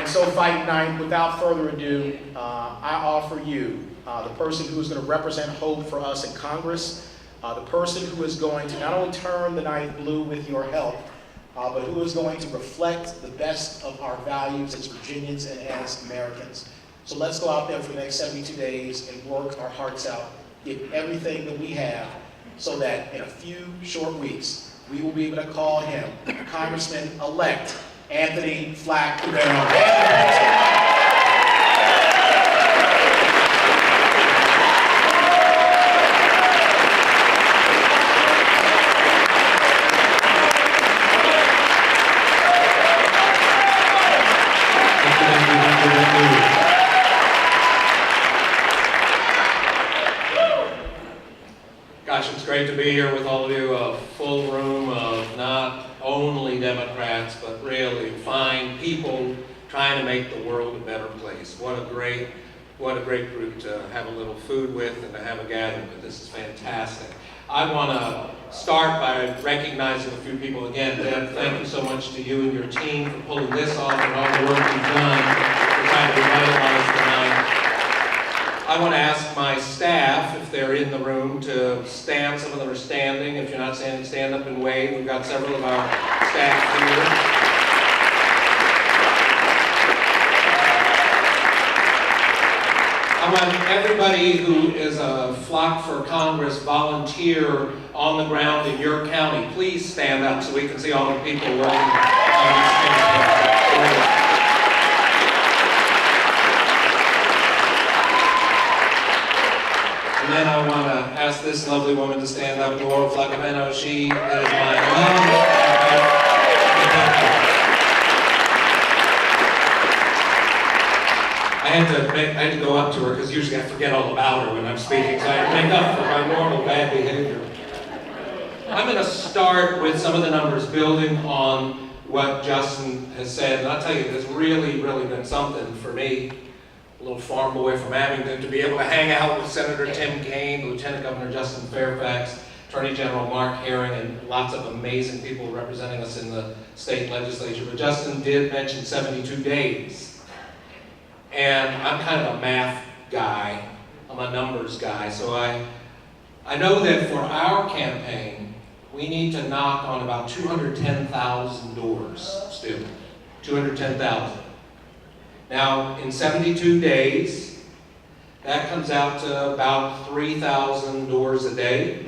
And so fight night, without further ado, I offer you the person who is going to represent hope for us in Congress, the person who is going to not only turn the night blue with your help, but who is going to reflect the best of our values as Virginians and as Americans. So let's go out there for the next 72 days and work our hearts out, give everything that we have, so that in a few short weeks, we will be able to call him Congressman-elect Anthony Flaccavento. Gosh, it's great to be here with all of you, a full room of not only Democrats, but really fine people trying to make the world a better place. What a great group to have a little food with and to have a gathering with. This is fantastic. I want to start by recognizing a few people again. Deb, thank you so much to you and your team for pulling this off and all the work you've done to try to revitalize the night. I want to ask my staff, if they're in the room, to stand. Some of them are standing. If you're not standing, stand up and wave. We've got several of our staff here. I want everybody who is a Flock for Congress volunteer on the ground in your county, please stand up so we can see all the people working on this campaign. And then I want to ask this lovely woman to stand up, Laura Flaccavento. She is my mom. I had to go up to her because usually I forget all about her when I'm speaking, so I had to make up for my normal bad behavior. I'm going to start with some of the numbers building on what Justin has said, and I'll tell you, it's really been something for me, a little farm boy from Abington, to be able to hang out with Senator Tim Kaine, Lieutenant Governor Justin Fairfax, Attorney General Mark Herring, and lots of amazing people representing us in the state legislature. But Justin did mention 72 days. And I'm kind of a math guy, I'm a numbers guy, so I know that for our campaign, we need to knock on about 210,000 doors still, 210,000. Now, in 72 days, that comes out to about 3,000 doors a day,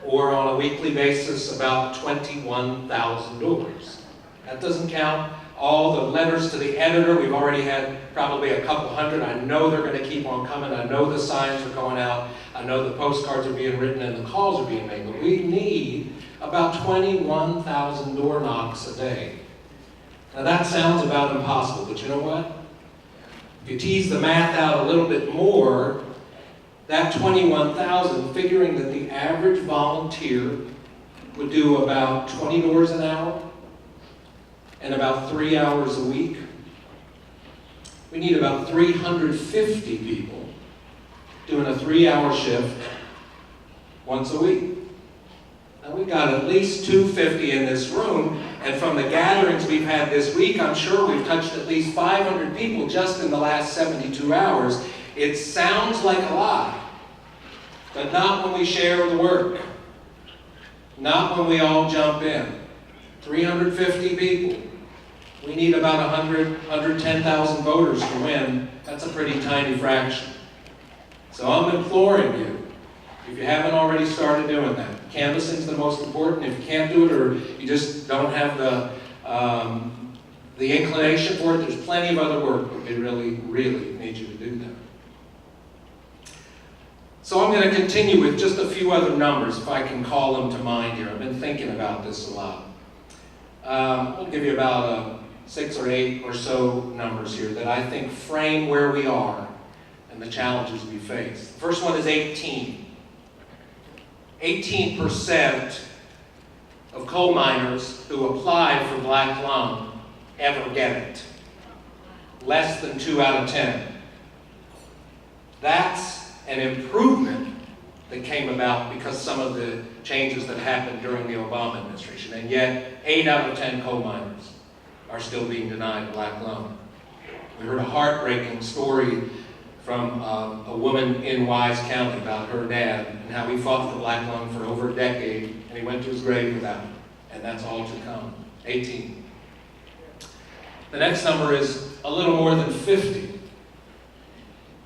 or on a weekly basis, about 21,000 doors. That doesn't count all the letters to the editor. We've already had probably a couple hundred. I know they're going to keep on coming. I know the signs are going out. I know the postcards are being written and the calls are being made. But we need about 21,000 door knocks a day. Now that sounds about impossible, but you know what? If you tease the math out a little bit more, that 21,000, figuring that the average volunteer would do about 20 doors an hour, and about 3 hours a week, we need about 350 people doing a 3-hour shift once a week. Now we've got at least 250 in this room, and from the gatherings we've had this week, I'm sure we've touched at least 500 people just in the last 72 hours. It sounds like a lot, but not when we share the work. Not when we all jump in. 350 people. We need about 110,000 voters to win. That's a pretty tiny fraction. So I'm imploring you, if you haven't already started doing that, canvassing's the most important. If you can't do it, or you just don't have the inclination for it, there's plenty of other work, but we really need you to do that. So I'm going to continue with just a few other numbers, if I can call them to mind here. I've been thinking about this a lot. I'll give you about 6 or 8 or so numbers here that I think frame where we are and the challenges we face. The first one is 18. 18% of coal miners who apply for black lung ever get it. Less than 2 out of 10. That's an improvement that came about because some of the changes that happened during the Obama administration. And yet, 8 out of 10 coal miners are still being denied black lung. We heard a heartbreaking story from a woman in Wise County about her dad and how he fought for black lung for over a decade and he went to his grave without it. And that's all to come. 18. The next number is a little more than 50.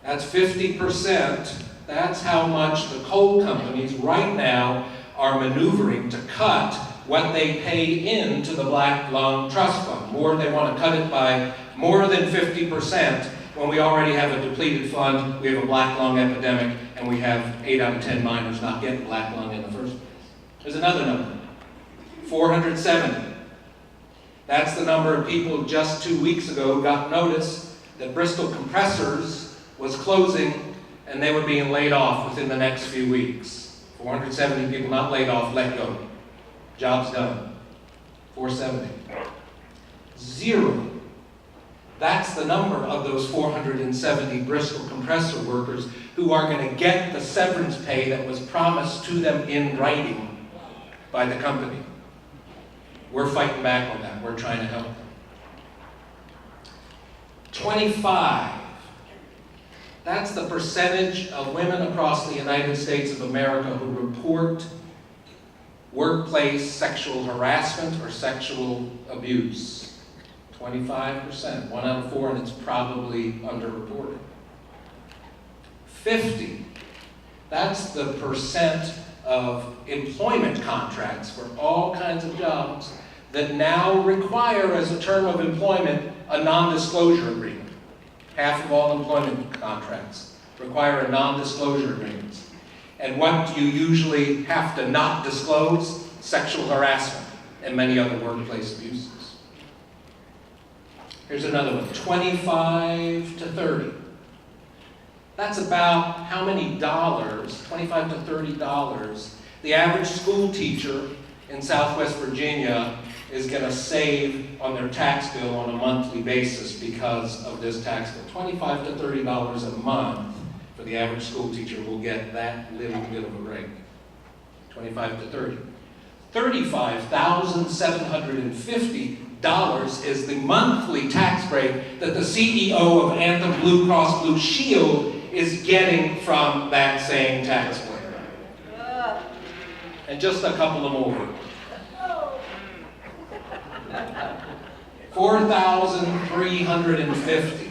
That's 50%. That's how much the coal companies right now are maneuvering to cut what they pay into the Black Lung Trust Fund. They want to cut it by more than 50% when we already have a depleted fund, we have a black lung epidemic, and we have 8 out of 10 miners not getting black lung in the first place. There's another number, 470. That's the number of people just 2 weeks ago who got notice that Bristol Compressors was closing and they were being laid off within the next few weeks. 470 people not laid off, let go. Job's done. 470. 0. That's the number of those 470 Bristol compressor workers who are going to get the severance pay that was promised to them in writing by the company. We're fighting back on that. We're trying to help them. 25. That's the percentage of women across the United States of America who report workplace sexual harassment or sexual abuse. 25%, 1 out of 4, and it's probably underreported. 50, that's the percent of employment contracts for all kinds of jobs that now require, as a term of employment, a non-disclosure agreement. Half of all employment contracts require a non-disclosure agreement. And what do you usually have to not disclose? Sexual harassment and many other workplace abuses. Here's another one, 25 to 30. That's about how many dollars, $25 to $30, the average school teacher in Southwest Virginia is going to save on their tax bill on a monthly basis because of this tax bill. $25 to $30 a month for the average school teacher will get that little bit of a break. 25 to 30. $35,750 is the monthly tax break that the CEO of Anthem Blue Cross Blue Shield is getting from that same tax break. And just a couple of more. 4,350.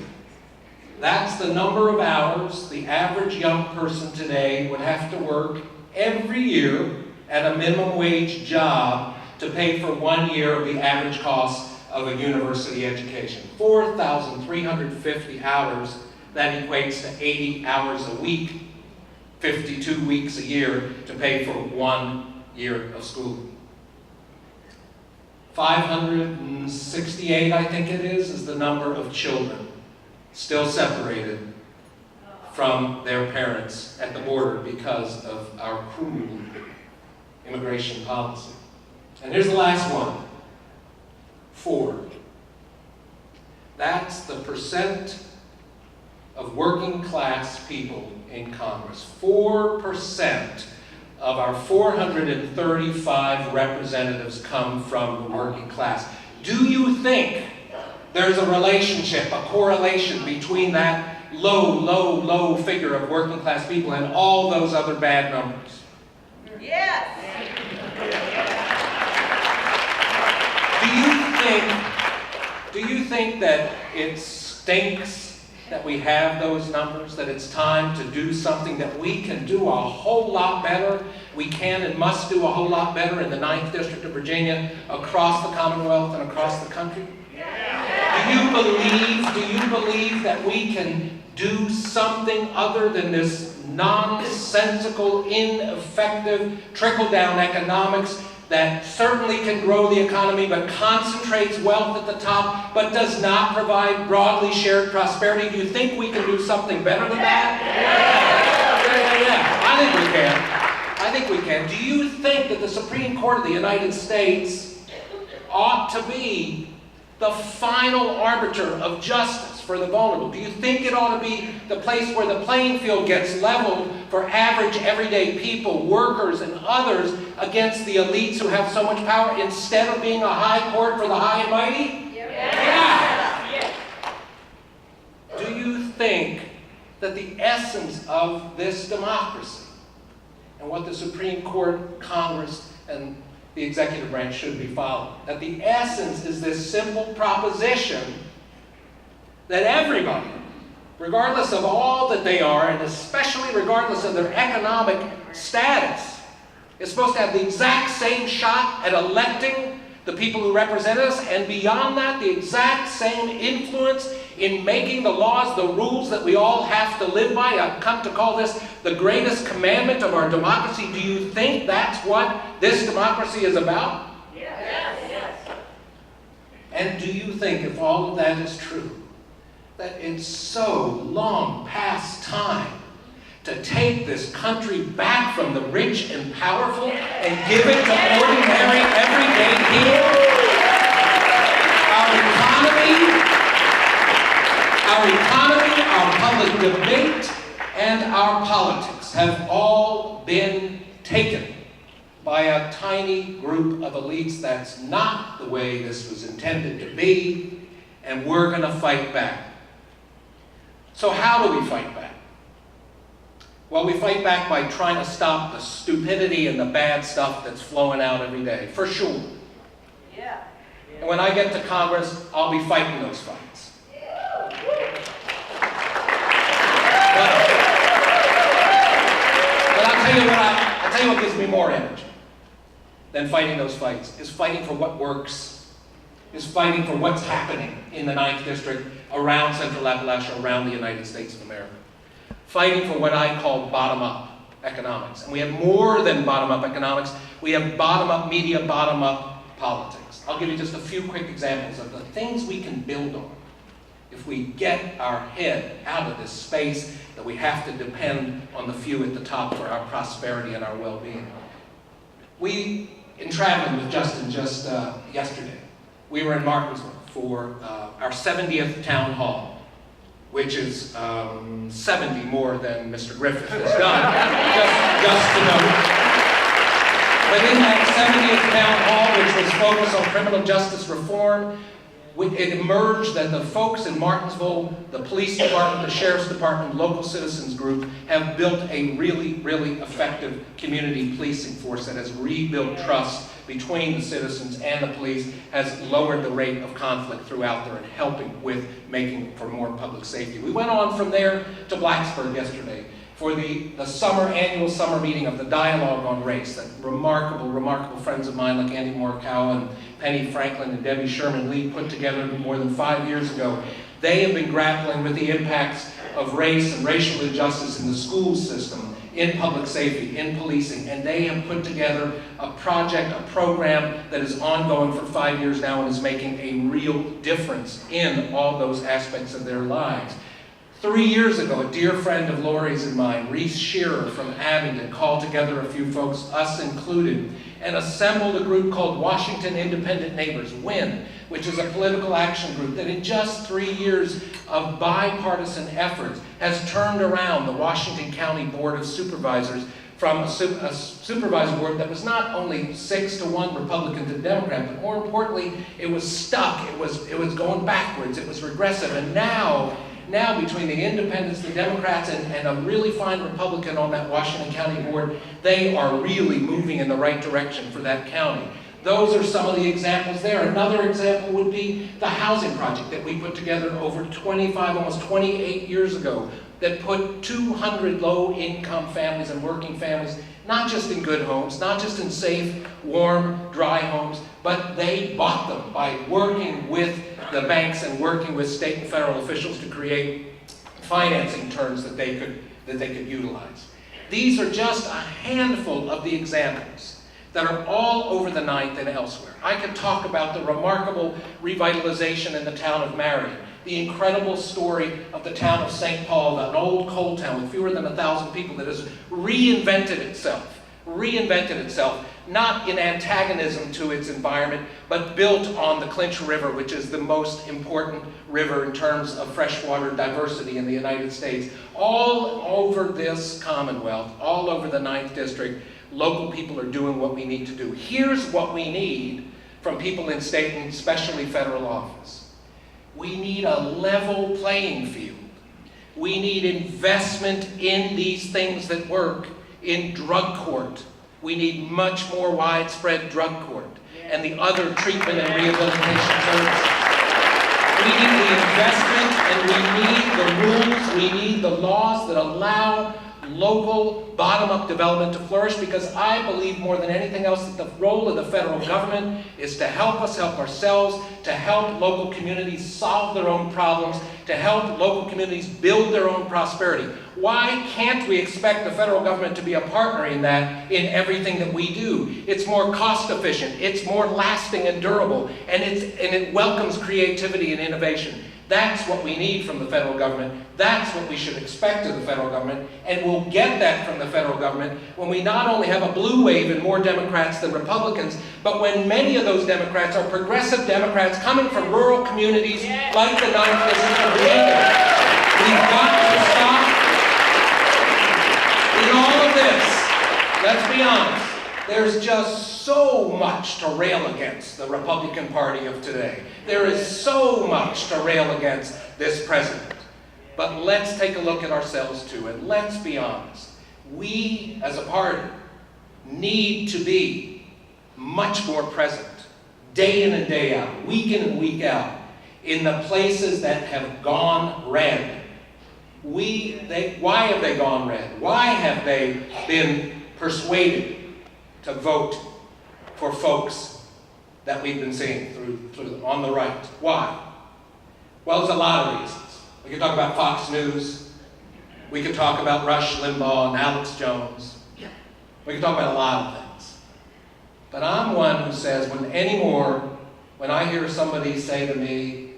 That's the number of hours the average young person today would have to work every year at a minimum wage job to pay for 1 year of the average cost of a university education. 4,350 hours, that equates to 80 hours a week, 52 weeks a year to pay for 1 year of schooling. 568, I think it is the number of children still separated from their parents at the border because of our cruel immigration policy. And here's the last one, 4. That's the percent of working class people in Congress. 4% of our 435 representatives come from the working class. Do you think there's a relationship, a correlation between that low figure of working class people and all those other bad numbers? Yes. Do you think that it stinks that we have those numbers, that it's time to do something that we can do a whole lot better? We can and must do a whole lot better in the 9th District of Virginia, across the Commonwealth and across the country? Do you believe that we can do something other than this nonsensical, ineffective, trickle-down economics that certainly can grow the economy but concentrates wealth at the top but does not provide broadly shared prosperity? Do you think we can do something better than that? Yeah. I think we can. Do you think that the Supreme Court of the United States ought to be the final arbiter of justice for the vulnerable? Do you think it ought to be the place where the playing field gets leveled for average, everyday people, workers, and others against the elites who have so much power, instead of being a high court for the high and mighty? Yeah. think that the essence of this democracy and what the Supreme Court, Congress, and the executive branch should be following, that the essence is this simple proposition that everybody, regardless of all that they are, and especially regardless of their economic status, is supposed to have the exact same shot at electing the people who represent us, and beyond that, the exact same influence in making the laws, the rules that we all have to live by. I've come to call this the greatest commandment of our democracy. Do you think that's what this democracy is about? Yes. And do you think, if all of that is true, that it's so long past time to take this country back from the rich and powerful and give it to ordinary, everyday people? Our public debate, and our politics have all been taken by a tiny group of elites. That's not the way this was intended to be, and we're going to fight back. So how do we fight back? Well, we fight back by trying to stop the stupidity and the bad stuff that's flowing out every day, for sure. Yeah. And when I get to Congress, I'll be fighting those fights. But I'll tell you what gives me more energy than fighting those fights, is fighting for what works, is fighting for what's happening in the 9th District, around Central Appalachia, around the United States of America. Fighting for what I call bottom-up economics. And we have more than bottom-up economics. We have bottom-up media, bottom-up politics. I'll give you just a few quick examples of the things we can build on if we get our head out of this space that we have to depend on the few at the top for our prosperity and our well-being. We, in traveling with Justin just yesterday, we were in Martinsville for our 70th town hall, which is 70 more than Mr. Griffith has done, just to note. But in that 70th town hall, which was focused on criminal justice reform, it emerged that the folks in Martinsville, the police department, the sheriff's department, local citizens group, have built a really, really effective community policing force that has rebuilt trust between the citizens and the police, has lowered the rate of conflict throughout there and helping with making for more public safety. We went on from there to Blacksburg yesterday for the annual summer meeting of the Dialogue on Race that remarkable friends of mine like Andy Morikawa and Penny Franklin and Debbie Sherman Lee put together more than 5 years ago. They have been grappling with the impacts of race and racial injustice in the school system, in public safety, in policing, and they have put together a project, a program that is ongoing for 5 years now and is making a real difference in all those aspects of their lives. 3 years ago, a dear friend of Lori's and mine, Reese Shearer from Abingdon, called together a few folks, us included, and assembled a group called Washington Independent Neighbors, WIN, which is a political action group that in just 3 years of bipartisan efforts has turned around the Washington County Board of Supervisors from a supervisor board that was not only 6-1 Republican to Democrat, but more importantly, it was stuck, it was going backwards, it was regressive, and now between the independents, the Democrats, and a really fine Republican on that Washington County board, they are really moving in the right direction for that county. Those are some of the examples there. Another example would be the housing project that we put together over 25, almost 28 years ago that put 200 low-income families and working families, not just in good homes, not just in safe, warm, dry homes, but they bought them by working with the banks and working with state and federal officials to create financing terms that they could utilize. These are just a handful of the examples that are all over the 9th and elsewhere. I could talk about the remarkable revitalization in the town of Marion, the incredible story of the town of St. Paul, an old coal town with fewer than 1,000 people that has reinvented itself, not in antagonism to its environment, but built on the Clinch River, which is the most important river in terms of freshwater diversity in the United States. All over this Commonwealth, all over the 9th District, local people are doing what we need to do. Here's what we need from people in state and especially federal office. We need a level playing field. We need investment in these things that work. In drug court, we need much more widespread drug court and the other treatment and rehabilitation services. We need the investment, and we need the rules, we need the laws that allow local bottom-up development to flourish, because I believe more than anything else that the role of the federal government is to help us help ourselves, to help local communities solve their own problems, to help local communities build their own prosperity. Why can't we expect the federal government to be a partner in that, in everything that we do? It's more cost efficient, it's more lasting and durable, and it welcomes creativity and innovation. That's what we need from the federal government. That's what we should expect of the federal government. And we'll get that from the federal government when we not only have a blue wave and more Democrats than Republicans, but when many of those Democrats are progressive Democrats coming from rural communities like the 9th District of Virginia. We've got to stop in all of this. Let's be honest. There's just so much to rail against the Republican Party of today. There is so much to rail against this president. But let's take a look at ourselves too, and let's be honest. We, as a party, need to be much more present, day in and day out, week in and week out, in the places that have gone red. Why have they gone red? Why have they been persuaded to vote for folks that we've been seeing through on the right? Why? Well, there's a lot of reasons. We could talk about Fox News. We could talk about Rush Limbaugh and Alex Jones. We could talk about a lot of things. But I'm one who says, when I hear somebody say to me,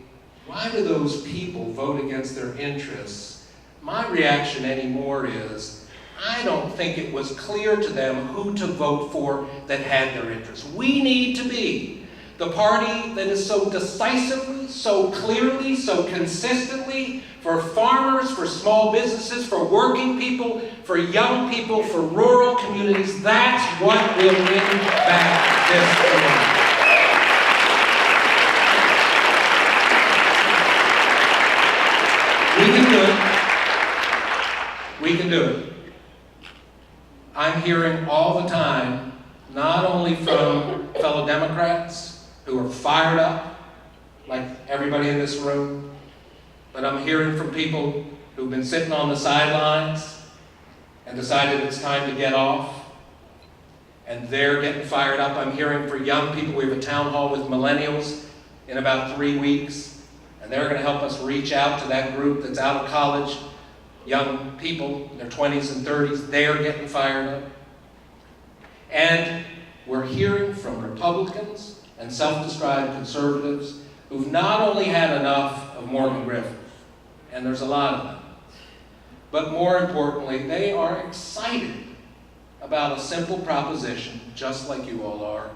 why do those people vote against their interests? My reaction anymore is, I don't think it was clear to them who to vote for that had their interests. We need to be the party that is so decisively, so clearly, so consistently for farmers, for small businesses, for working people, for young people, for rural communities. That's what will win back this election. We can do it. We can do it. I'm hearing all the time, not only from fellow Democrats who are fired up, like everybody in this room, but I'm hearing from people who've been sitting on the sidelines and decided it's time to get off, and they're getting fired up. I'm hearing for young people. We have a town hall with millennials in about 3 weeks, and they're going to help us reach out to that group that's out of college, young people in their 20s and 30s. They're getting fired up. And we're hearing from Republicans and self-described conservatives who've not only had enough of Morgan Griffith, and there's a lot of them, but more importantly, they are excited about a simple proposition, just like you all are,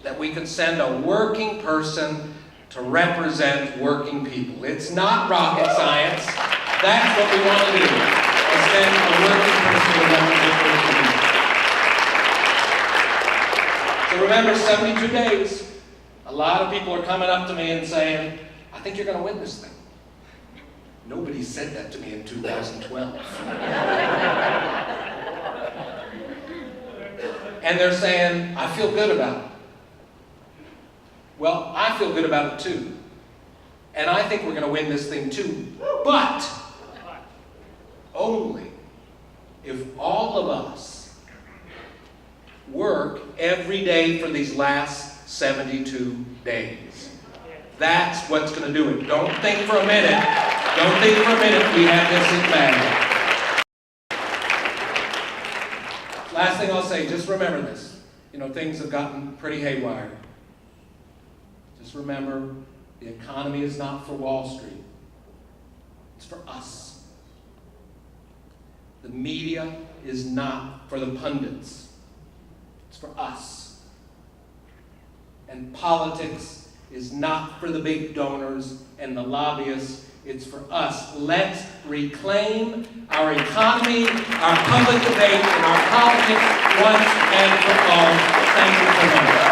that we can send a working person to represent working people. It's not rocket science. That's what we want to do, is send a working person to represent working people. So remember, 72 days. A lot of people are coming up to me and saying, I think you're going to win this thing. Nobody said that to me in 2012. And they're saying, I feel good about it. Well, I feel good about it too. And I think we're going to win this thing too. But only if all of us work every day for these last 72 days. That's what's going to do it. Don't think for a minute we have this in bag. Last thing I'll say, just remember this. Things have gotten pretty haywire. Just remember, the economy is not for Wall Street. It's for us. The media is not for the pundits. It's for us. And politics is not for the big donors and the lobbyists. It's for us. Let's reclaim our economy, our public debate, and our politics once and for all. Thank you so much.